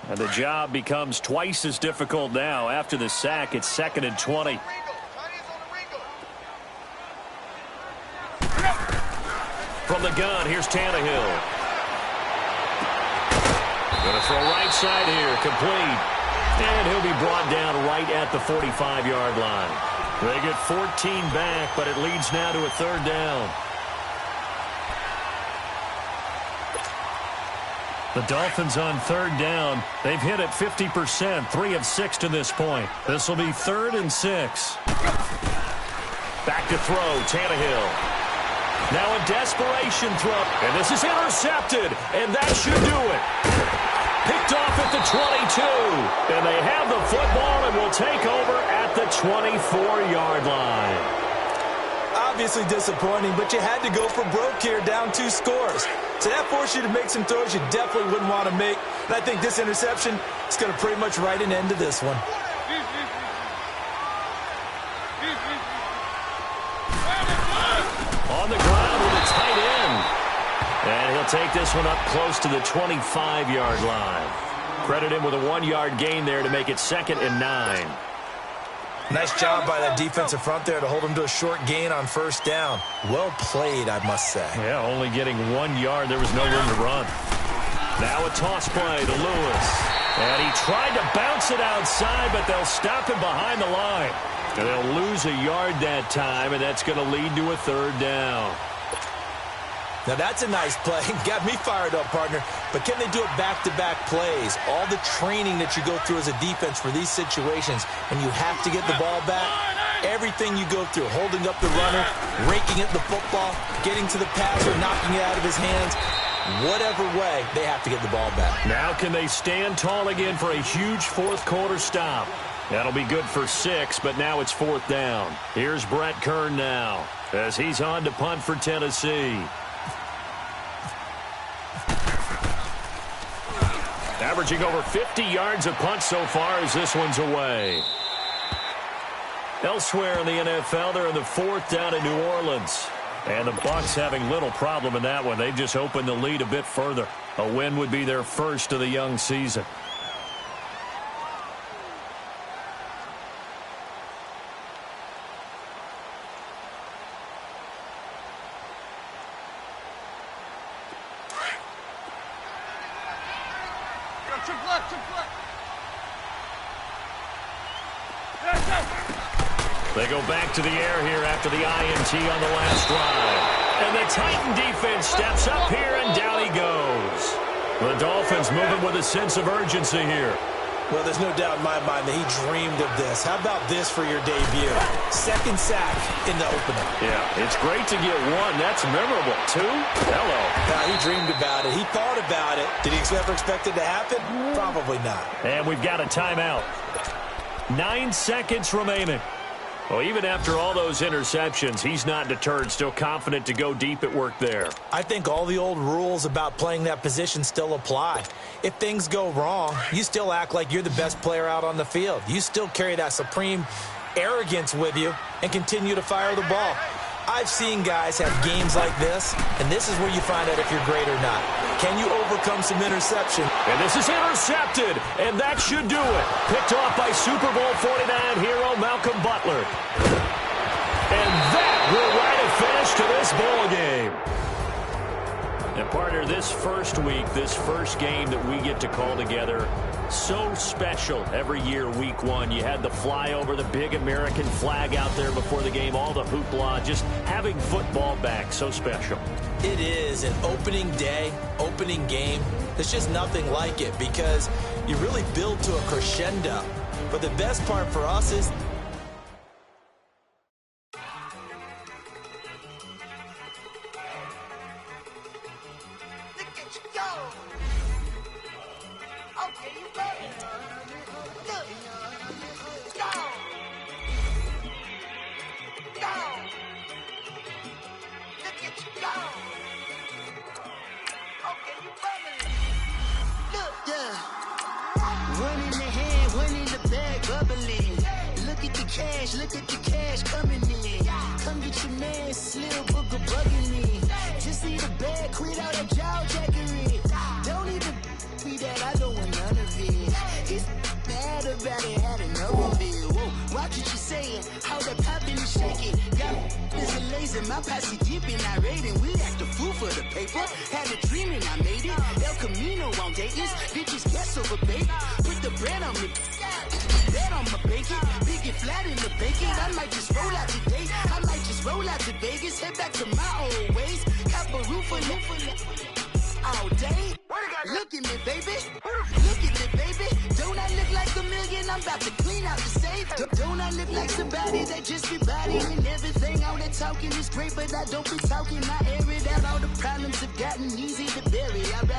S2: And the job becomes twice as difficult now. After the sack, it's 2nd and 20. From the gun, here's Tannehill. Going to throw right side here, complete. And he'll be brought down right at the 45-yard line. They get 14 back, but it leads now to a 3rd down. The Dolphins on 3rd down. They've hit it 50%, 3 of 6 to this point. This will be 3rd and 6. Back to throw, Tannehill. Now a desperation throw, and this is intercepted, and that should do it. Picked off at the 22, and they have the football and will take over at the 24-yard line.
S4: Obviously disappointing, but you had to go for broke here, down 2 scores. So that forced you to make some throws you definitely wouldn't want to make, and I think this interception is going to pretty much write an end to this one.
S2: take this one up close to the 25-yard line. Credit him with a 1-yard gain there to make it 2nd and 9.
S4: Nice job by that defensive front there to hold him to a short gain on 1st down. Well played, I must say.
S2: Yeah, only getting 1 yard. There was no room to run. Now a toss play to Lewis. And he tried to bounce it outside, but they'll stop him behind the line. And they'll lose a yard that time, and that's going to lead to a 3rd down.
S4: Now that's a nice play. Got me fired up, partner. But can they do it back-to-back plays? All the training that you go through as a defense for these situations, when you have to get the ball back, everything you go through, holding up the runner, raking at the football, getting to the passer, knocking it out of his hands, whatever way, they have to get the ball back.
S2: Now can they stand tall again for a huge 4th quarter stop? That'll be good for 6, but now it's 4th down. Here's Brett Kern now as he's on to punt for Tennessee. Averaging over 50 yards a punt so far as this one's away. Elsewhere in the NFL, they're in the 4th down in New Orleans. And the Bucs having little problem in that one. They've just opened the lead a bit further. A win would be their first of the young season. They go back to the air here after the INT on the last drive. And the Titan defense steps up here, and down he goes. The Dolphins moving with a sense of urgency here.
S4: Well, there's no doubt in my mind that he dreamed of this. How about this for your debut? 2nd sack in the opener.
S2: Yeah, it's great to get 1. That's memorable. 2? Hello.
S4: He dreamed about it. He thought about it. Did he ever expect it to happen? Probably not.
S2: And we've got a timeout. 9 seconds remaining. Well, even after all those interceptions, he's not deterred, still confident to go deep at work there.
S4: I think all the old rules about playing that position still apply. If things go wrong, you still act like you're the best player out on the field. You still carry that supreme arrogance with you and continue to fire the ball. I've seen guys have games like this, and this is where you find out if you're great or not. Can you overcome some interception?
S2: And this is intercepted, and that should do it. Picked off by Super Bowl 49 hero Malcolm Butler. And that will write a finish to this ball game. And partner, this first week, this first game that we get to call together, so special every year, week 1. You had the flyover, the big American flag out there before the game, all the hoopla, just having football back, so special.
S4: It is an opening day, opening game. There's just nothing like it because you really build to a crescendo. But the best part for us is
S1: Look at the cash coming in. Come get your man, Slim Booger bugging me. Just need a bag, quit all that jaw jackery. Don't even be that, I don't want none of it. It's bad about it, had enough of it. Whoa, watch what you saying, how that poppin' and shaking. Got is a laser, my posse deep and I raiding. We act a fool for the paper, had a dream and I made it. El Camino on Dayton's, bitches guess over bait. Put the bread on me. That on my bacon, big and flat in the bacon. I might just roll out today. I might just roll out to Vegas, head back to my old ways. Cop a roof all day. Look at me, baby. Look at me, baby. Don't I look like a million? I'm about to clean out the safe. Don't I look like somebody that just be bodying everything? All that talking is great, but I don't be talking. I air it out. All the problems have gotten easy to bury. I'd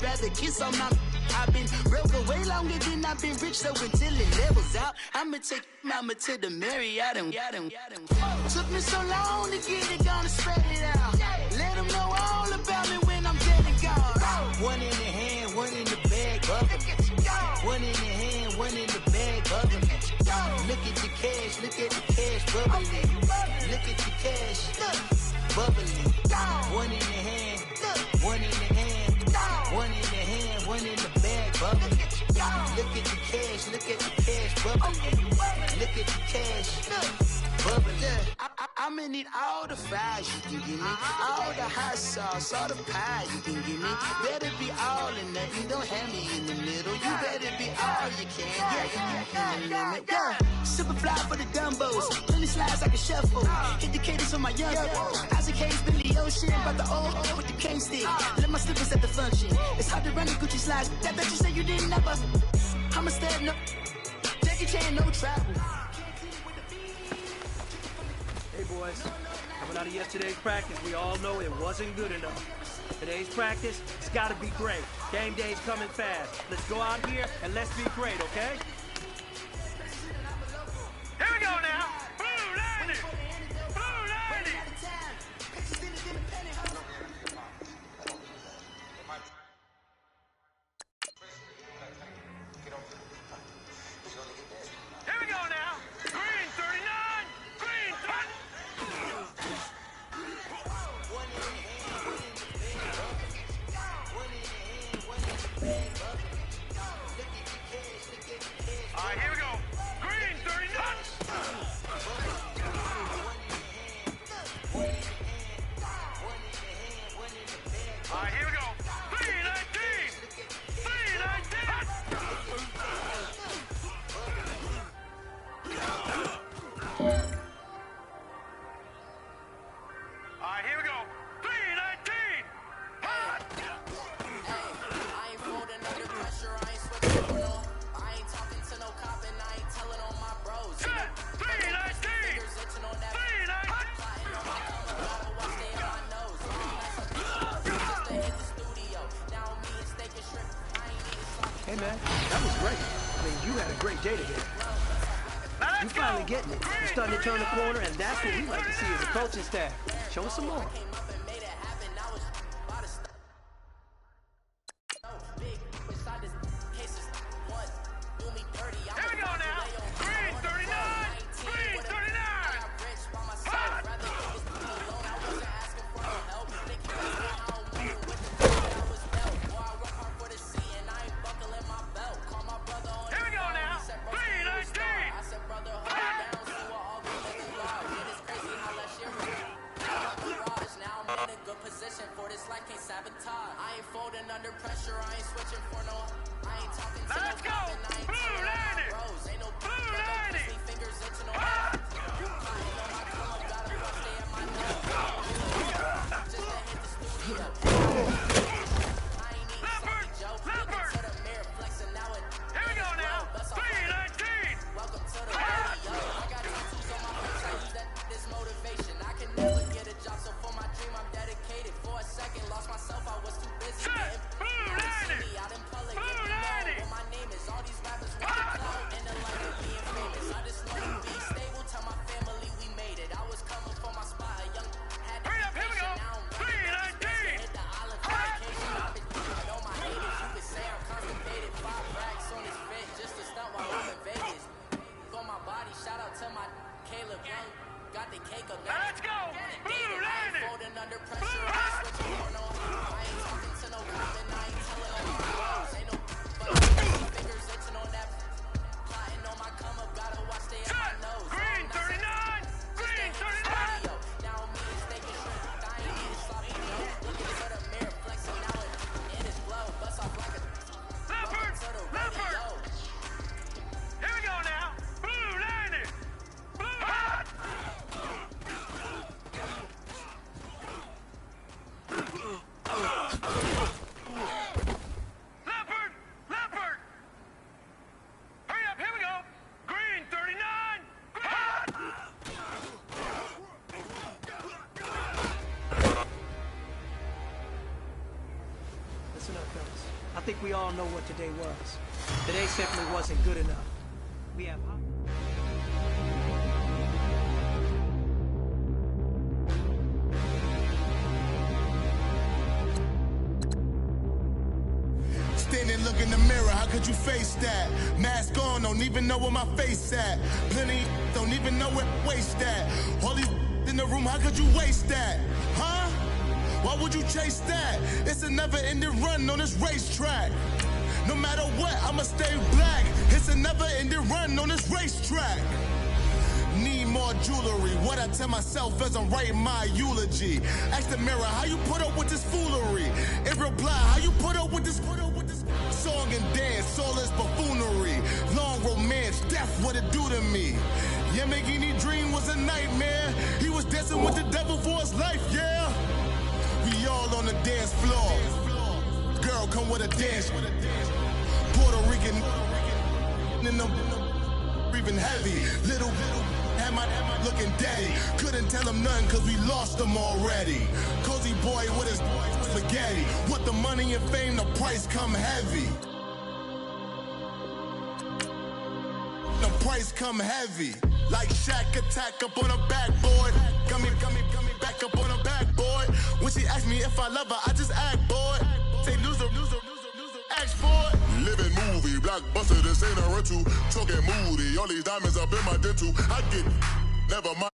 S1: rather kiss on my. I've been broke way longer than I've been rich, so until it levels out, I'ma take mama to the Marriott and took me so long to get it, gonna spread it out. Let them know all about me when I'm dead and gone. One in the hand, one in the bag, bubbling. One in the hand, one in the bag, bubbling. Look at the cash, bubbling. Look at the cash, bubbling. One in the hand. Look at the cash bubbling. Look at the cash bubbling. I'ma need all the fries you can give me, all the hot sauce, all the pie you can give me. Better be all in nothing, don't have me in the middle. You better be all you can, yeah. Super fly for the dumbos, plenty slides like a shuffle. Hit the cadence on my young Isaac Hayes, Billy Ocean, about the old with the cane stick. Let my slippers at the function. It's hard to run the Gucci slides. That bet you say you didn't never. I'ma stand up. Jackie Chan, no travel.
S5: Hey boys, coming out of yesterday's practice, we all know it wasn't good enough. Today's practice, it's gotta be great. Game day's coming fast. Let's go out here and let's be great, okay?
S3: Here we go now. Blue 90. Blue 90. Here we go now. Green 39. Green 20. All right, here we go. Green 39. All right, here we go. 319. 319. All right, here we go. 319. Hot.
S6: I ain't folding under pressure, I ain't switching for no. I ain't talking to no cop and I ain't telling on my bros.
S3: 319. 319.
S6: Plotting on my color, gotta watch they on my nose. Just to hit the studio. Now me and steak and shrimp. I ain't eating sloppy.
S5: Hey man, that was great. I mean, you had a great day today. You finally getting it. You're starting to turn the corner, and that's what we like to see as a coaching staff. Show us some more.
S6: Came up and made it happen. I was about to stop. So big, beside this cases. One, do me dirty.
S3: Here we go now. Green 39. Green 39.
S6: I got rich by myself. Rather than just be alone, I wasn't asking for no help. They keep asking how I'm moving with the thing that I was dealt. Boy, I work hard for the C and I ain't buckling my belt. Call my brother on
S3: Here we go now. 319.
S6: I said, brother, hold it down, see what all these niggas are. It is crazy how last year was garage. Now I'm in a good position for this life, can't sabotage. I ain't folding under pressure, I ain't switching for no. I ain't talking to
S3: Let's
S6: no
S3: go.
S6: cop and I ain't
S3: Blue
S6: telling on my
S3: 90.
S6: bros. Ain't no
S3: Blue 90.
S6: pussy fingers itching on my. Plotting on my come up, gotta watch they at my nose. Just to hit the studio. I ain't eating sloppy Joe. Looking to the mirror, flexing now it.
S3: Here we go now. 319.
S6: Welcome to the radio. I got tattoos on my face. I use that as motivation. I can never get a job, so for my dream I'm dedicated. For a second, lost myself. I was too busy.
S3: Shit. Blue 90.
S6: Out in public,
S3: Blue
S6: if you know
S3: 90.
S6: what my name is. All these rappers want the clout and the life of being famous. I just want to be stable. Tell my family we made it. I was coming for my spot. A young had to
S3: Hurry
S6: be
S3: up, here we
S6: patient.
S3: go.
S6: Now I'm
S3: 319.
S6: hit the island for vacation. I've been on my haters. You could say I'm constipated. 5 racks on his fit just to stunt while I'm in Vegas. For my body, shout out to my Caleb Young. Got the cake up now.
S3: Let's go. Blue 90.
S6: Folding under pressure. I ain't switching for no. I ain't talking to no cop and I ain't telling on my bros. Ain't no fucking fingers itching on that. Plotting on my come up, gotta watch they at my nose.
S3: Green 39. Green 39.
S6: Now me and steak and shrimp. I ain't eating sloppy Joe. Looking to the mirror, flexing now it in his blow. Bust off like a
S3: Leopard.
S6: to the
S3: Leopard.
S6: radio.
S3: Here we go now. Blue 90. Blue hot. Leopard. Leopard. Hurry up. Here we go. Green 39. Hot.
S5: Listen up, fellas. I think we all know what today was. Today simply wasn't good enough. We have...
S1: Standing, look in the mirror, how could you face that? Mask on, don't even know where my face at. Plenty don't even know where waist at. All these in the room, how could you waste that? Huh? Why would you chase that? It's a never-ending run on this racetrack. No matter what, I'ma stay black. It's a never-ending run on this racetrack. Need more jewelry. What I tell myself as I'm writing my eulogy. Ask the mirror, how you put up with this foolery? In reply, how you put up with this song and dance, soulless buffoonery. Long romance, death, what it do to me? Yeah, Yamagini dream was a nightmare. He was dancing with the devil for his life, yeah. We all on the dance floor. Girl, come with a dance. Puerto Rican in the breathing heavy. Little had my looking daddy. Couldn't tell him nothing cause we lost him already. Cozy boy with his spaghetti. With the money and fame, the price come heavy. The price come heavy. Like Shaq attack up on a backboard. Come back up on a backboard. When she asked me if I love her, I just act bored. Say loser, ask for it. Living movie, blockbuster, this ain't a rental. Talking moody, all these diamonds up in my dental. I get, never mind.